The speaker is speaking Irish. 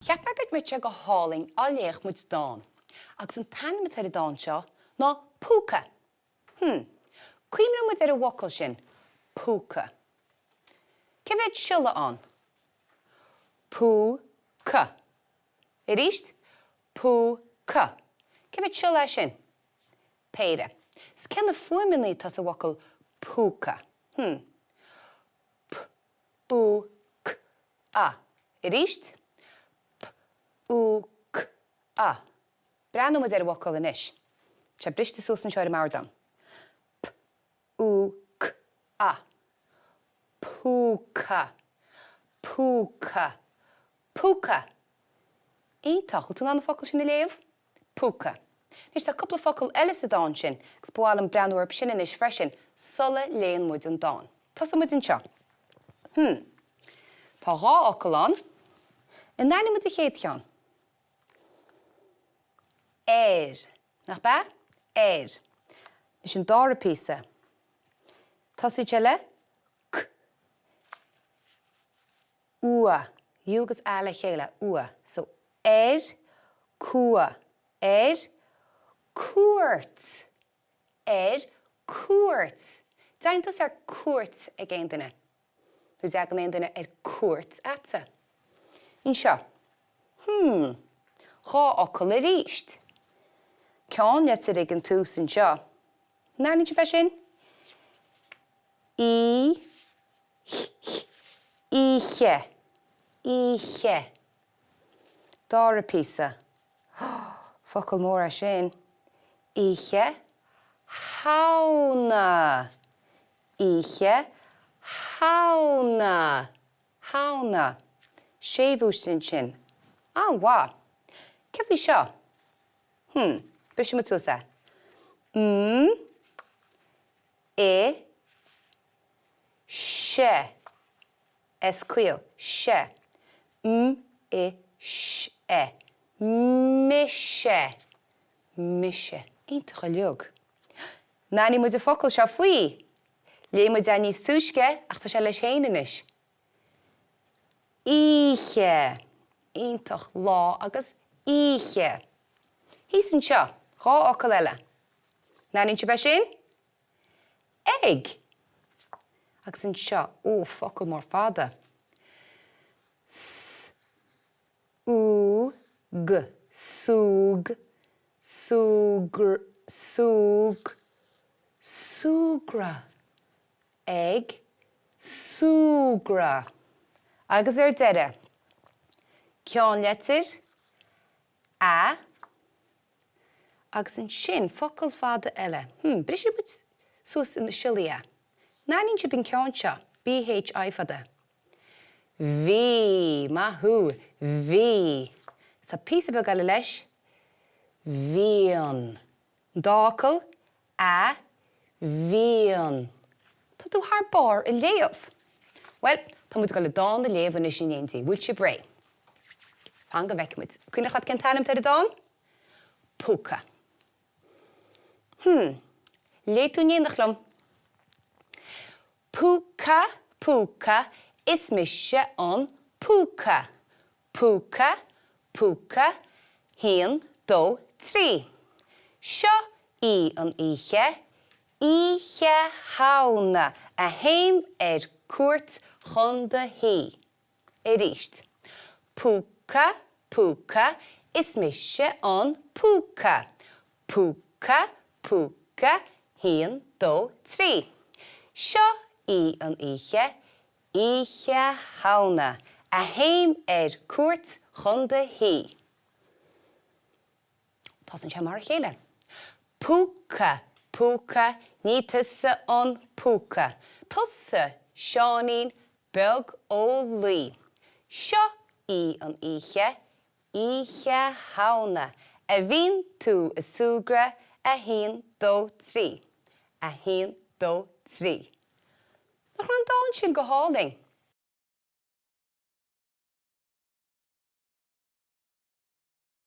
Cheap agad me go háling a léach muid dáin, agus an tanim at ar dáin seo ná púca. Cuimre muid ar a wokal sin, púca. Cevad silla an? Púca. Iríst? Púca. Cevad silla sin? Péire. Scenna fuaminlí tas a wokal púca. P-ú-c-a. Iríst? P-ú-c-a. Bránum is ar a wokal in ish. Tre briste súsan seo ar mardam. P-ú-c-a. Púca. Púca. Púca. Ítach, tú an focal sin I léamh? Púca. Nis tá cúpla focal eile a dáin sin, gus bháil an breanú ar sin in is freisin, sulla léon muid an dáin. Tá muid an seo. Tá rá ocail an, in naine muid a chéad ceann. Nach ba? Nis an dára písa. Tosú teile? C. Ua. Iúgus eile chéile. Ua. So, cua. Cuairt. Cuairt. Daintas ar cuairt ag éon duine. Dus ag an éon duine ar cuairt atsa. In seo. Chá ocail a ríist. Ceán net ar ag an tús in seo. Nain te be sin? Íche. Dára písa. Focal mór a sin. Íche. Hána. Íche. Hána. Séhú sin sin. Wá. Ce bhí seo? Bris mu túsa. Se. Escuil. Se. Se. Mise. Ítach a leog. Naní muid a focal seo faoi. Lé muid a níos túisce ach tá sé leis héanais. Íche. Ítach lá agus íche. Hís an seo. Rá ocail eile. Naní te be sin? Eg. Agus an seo. Focal mór fada. Súg. Súgra. Eg. Súgra. Agus ar deire. Ceán letir. A. Agus an sin, focal fada eile. Bris muid sús in na silia. Naíonn si bin ceán seo. B-H-I fada. V. Mahu. V. Tá písa be gaile leis. Bhíon. Dácail. A. Bhíon. Tá tú thar bar I léamh. Well, tá muid go le dáin na léamh is sin éintí. Bhfuil si bré. An go bheicemuid. Cuine chad cén tanim tar a dáin? Púca. Léitú níondachlum. Púca is mise an púca. Púca. Híon, dó, trí. Seo I an íche. Íche hána a héim ar cuairt chun de hí. Iríst. Púca is mise an púca. Púca. Híon, dó, trí. Seo I an íche. Íche hána a héim ar cuairt chun de hí. Tás an se mar a chéile. Púca. Ní tusa an púca. Tusa seanín beg ó lí. Seo I an íche. Íche hána. A bhín tú a súgra a híon dó trí. A híon dó trí. Nach an dáin sin go háling.